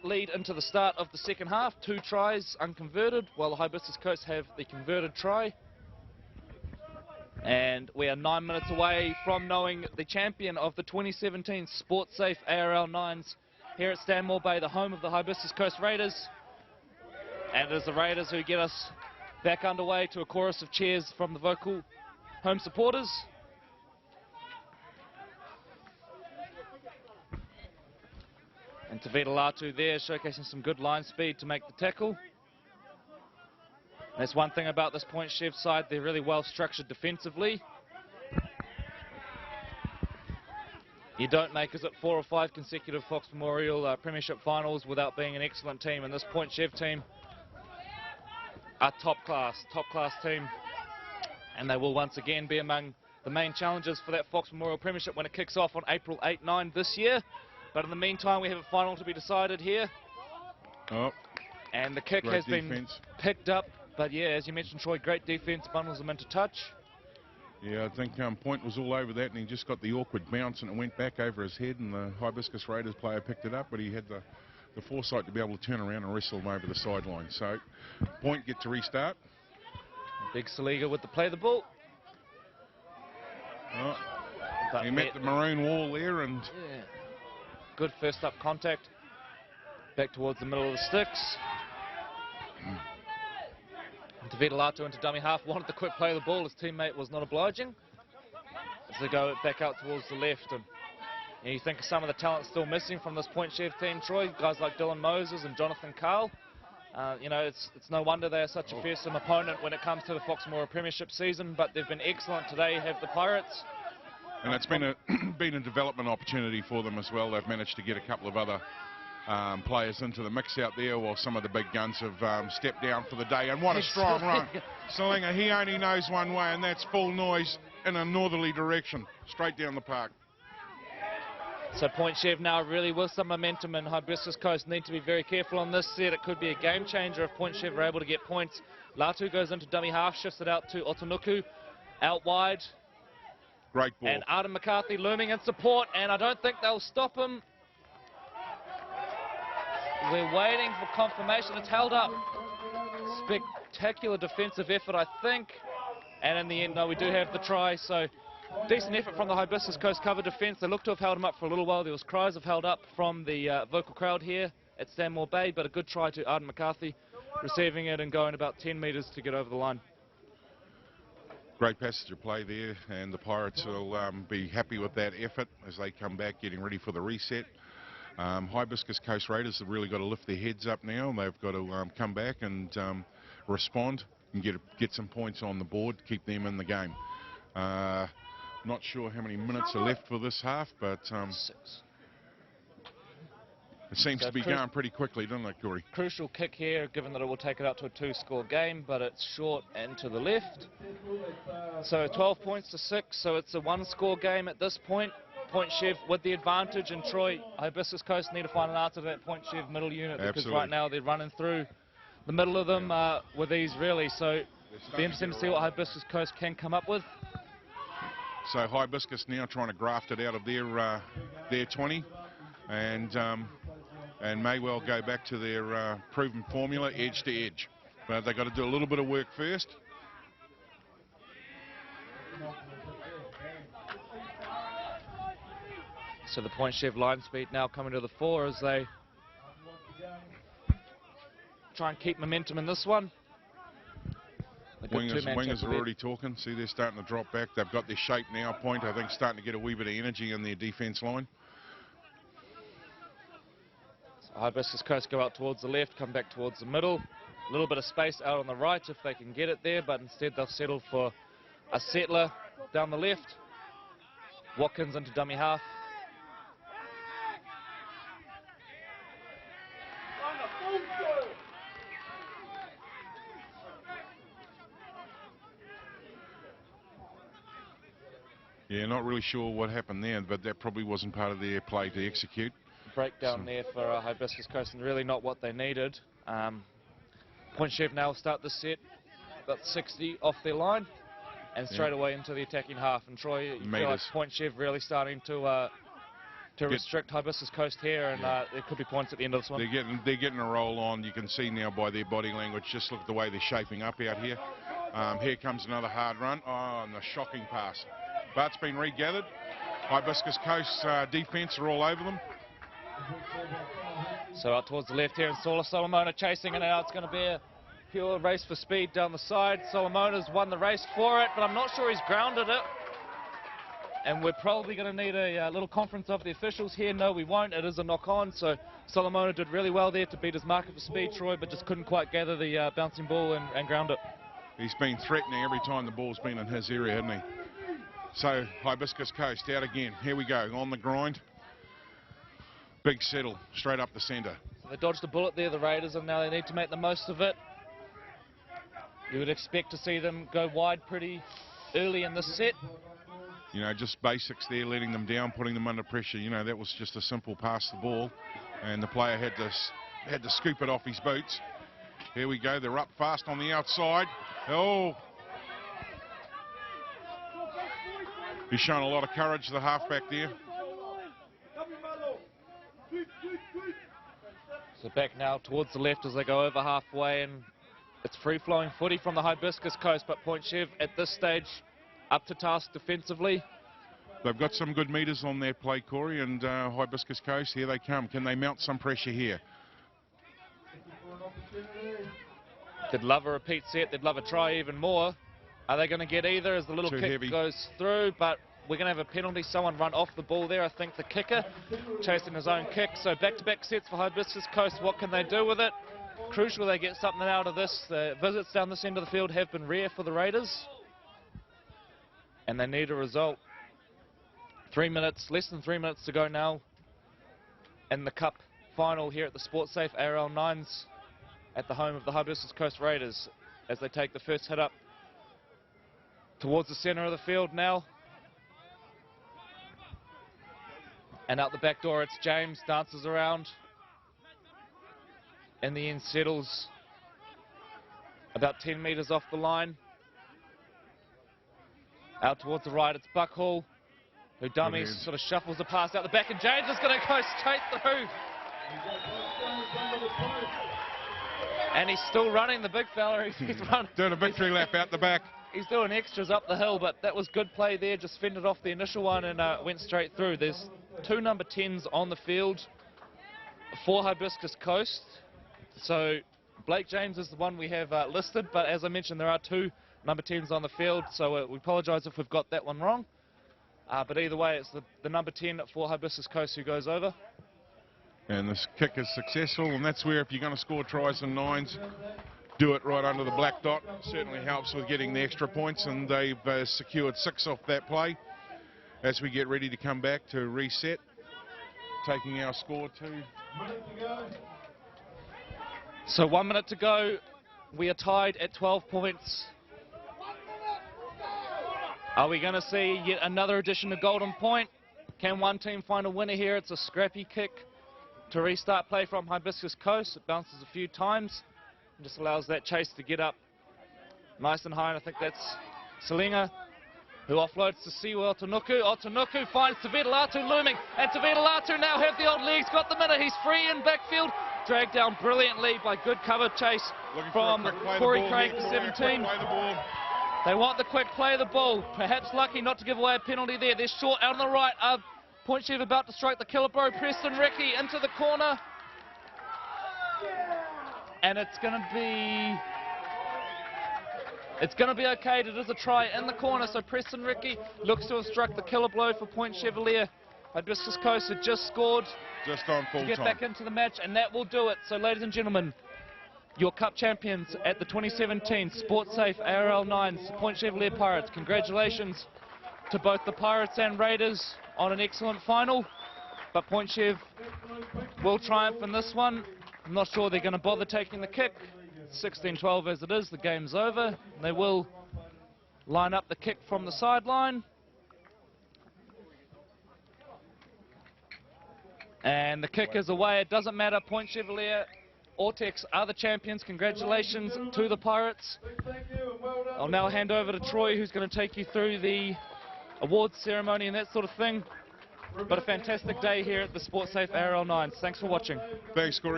lead into the start of the second half. 2 tries unconverted, while the Hibiscus Coast have the converted try. And we are 9 minutes away from knowing the champion of the 2017 Sports Safe ARL 9s here at Stanmore Bay, the home of the Hibiscus Coast Raiders. And it is the Raiders who get us back underway to a chorus of cheers from the vocal home supporters. And Tavita Latu there showcasing some good line speed to make the tackle. That's one thing about this PtChev side, they're really well structured defensively. You don't make, is it 4 or 5 consecutive Fox Memorial Premiership finals without being an excellent team, and this PtChev team are top class team, and they will once again be among the main challenges for that Fox Memorial Premiership when it kicks off on April 8-9 this year. But in the meantime, we have a final to be decided here. Oh, and the kick has been picked up. But yeah, as you mentioned, Troy, great defence, bundles them into touch. Yeah, I think Point was all over that, and he just got the awkward bounce, and it went back over his head, and the Hibiscus Raiders player picked it up, but he had the foresight to be able to turn around and wrestle him over the sideline. So, Point get to restart. Big Saliga with the play the ball. Oh, he met the maroon wall there, and yeah, good first up contact. Back towards the middle of the sticks. Tavita Latu into dummy half, wanted to quick play the ball, his teammate was not obliging. As they go back out towards the left, and you think of some of the talent still missing from this PtChev team, Troy, guys like Dylan Moses and Jonathan Carl. You know, it's no wonder they are such a fearsome opponent when it comes to the Fox Memorial Premiership season, but they've been excellent today, have the Pirates. And it's been a development opportunity for them as well. They've managed to get a couple of other players into the mix out there, while some of the big guns have stepped down for the day. And what a strong run. Saliga, he only knows one way, and that's full noise in a northerly direction, straight down the park. So PtChev now really with some momentum, and Hibiscus Coast need to be very careful on this set. It could be a game changer if PtChev are able to get points. Latu goes into dummy half, shifts it out to Otanuku, out wide. Great ball. And Arden McCarthy looming in support, and I don't think they'll stop him. We're waiting for confirmation. It's held up. Spectacular defensive effort, I think. And in the end, no, we do have the try. So decent effort from the Hibiscus Coast cover defence. They look to have held him up for a little while. There was cries of held up from the vocal crowd here at Stanmore Bay, but a good try to Arden McCarthy, receiving it and going about 10 metres to get over the line. Great passage of play there, and the Pirates will be happy with that effort as they come back, getting ready for the reset. Hibiscus Coast Raiders have really got to lift their heads up now, and they've got to come back and respond and get some points on the board, keep them in the game. Not sure how many minutes are left for this half, but 6. It seems to be going pretty quickly, doesn't it, Corey? Crucial kick here, given that it will take it up to a 2-score game, but it's short and to the left. So 12 points to 6, so it's a 1-score game at this point. PtChev with the advantage, and Troy, Hibiscus Coast need to find an answer to that PtChev middle unit. Absolutely. Because right now they're running through the middle of them with ease, really. So it'll be interesting to see what Hibiscus Coast can come up with. So Hibiscus now trying to graft it out of their 20, and may well go back to their proven formula, edge to edge. But they've got to do a little bit of work first. So the PtChev line speed now coming to the fore as they try and keep momentum in this one. Wingers are already talking. See, they're starting to drop back. They've got their shape now. Point, I think, starting to get a wee bit of energy in their defence line. So Hibiscus Coast go out towards the left, come back towards the middle. A little bit of space out on the right if they can get it there, but instead they'll settle for a settler down the left. Watkins into dummy half. Yeah, not really sure what happened there, but that probably wasn't part of their play to execute. Breakdown there for Hibiscus Coast, and really not what they needed. PtChev now start the set, about 60 off their line, and straight away into the attacking half. And Troy, you feel like PtChev really starting to to restrict Hibiscus Coast here, and there could be points at the end of this one. They're getting a roll on. You can see now by their body language. Just look at the way they're shaping up out here. Here comes another hard run. Oh, and a shocking pass. But it's been regathered. Hibiscus Coast defence are all over them. So out towards the left here, and Solomona chasing it now. It's going to be a pure race for speed down the side. Solomona's won the race for it, but I'm not sure he's grounded it. And we're probably going to need a little conference of the officials here. No, we won't. It is a knock-on. So Solomona did really well there to beat his marker for speed, Troy, but just couldn't quite gather the bouncing ball and ground it. He's been threatening every time the ball's been in his area, hasn't he? So Hibiscus Coast out again. Here we go, on the grind. Big settle, straight up the centre. So they dodged a bullet there, the Raiders, and now they need to make the most of it. You would expect to see them go wide pretty early in this set. You know, just basics there, letting them down, putting them under pressure. You know, that was just a simple pass the ball, and the player had to scoop it off his boots. Here we go, they're up fast on the outside. Oh! He's shown a lot of courage, the halfback there. So back now towards the left as they go over halfway, and it's free-flowing footy from the Hibiscus Coast, but Point Chev at this stage up to task defensively. They've got some good metres on their play, Corey, and Hibiscus Coast, here they come. Can they mount some pressure here? They'd love a repeat set, they'd love a try even more. Are they going to get either as the little kick goes through? But we're going to have a penalty. Someone run off the ball there. I think the kicker chasing his own kick. So back-to-back sets for Hibiscus Coast. What can they do with it? Crucial they get something out of this. The visits down this end of the field have been rare for the Raiders, and they need a result. 3 minutes, less than 3 minutes to go now in the Cup final here at the SportSafe ARL 9s at the home of the Hibiscus Coast Raiders as they take the first hit up towards the centre of the field now. And out the back door, it's James, dances around. In the end, settles about 10 metres off the line. Out towards the right, it's Buckhall, who dummies, sort of shuffles the pass out the back, and James is going to go straight through. And he's still running, the big fella. He's running. Doing a victory lap out the back. He's doing extras up the hill, but that was good play there. Just fended off the initial one and went straight through. There's 2 number 10s on the field for Hibiscus Coast. So Blake James is the one we have listed, but as I mentioned, there are 2 number 10s on the field, so we apologise if we've got that one wrong. But either way, it's the number 10 for Hibiscus Coast who goes over. And this kick is successful, and that's where if you're going to score tries and 9s, do it right under the black dot. Certainly helps with getting the extra points, and they've secured 6 off that play. As we get ready to come back to reset, taking our score to... So 1 minute to go. We are tied at 12 points. Are we going to see yet another edition of Golden Point? Can one team find a winner here? It's a scrappy kick to restart play from Hibiscus Coast. It bounces a few times and just allows that chase to get up nice and high. And I think that's Salinga, who offloads to Siwa Otanuku. Otanuku finds Tavetalatu looming, and Tavetalatu now have the old legs, got the minute. He's free in backfield, dragged down brilliantly by good cover chase from Corey Craig to 17. They want the quick play of the ball. Perhaps lucky not to give away a penalty there. They're short out on the right. Point Chev about to strike the Killabro. Preston Ricky into the corner. And it's going to be okay. It is a try in the corner. So Preston Ricky looks to have struck the killer blow for Point Chevalier. Hibiscus Coast had just scored just on full to get back into the match, and that will do it. So ladies and gentlemen, your Cup champions at the 2017 SportSafe ARL 9s, Point Chevalier Pirates. Congratulations to both the Pirates and Raiders on an excellent final. But Point Chev will triumph in this one. I'm not sure they're going to bother taking the kick. 16-12 as it is, the game's over. They will line up the kick from the sideline. And the kick is away. It doesn't matter. Point Chevalier, Ortex are the champions. Congratulations to the Pirates. I'll now hand over to Troy, who's going to take you through the awards ceremony and that sort of thing. But a fantastic day here at the Sportsafe ARL 9s. Thanks for watching. Thanks, Corey.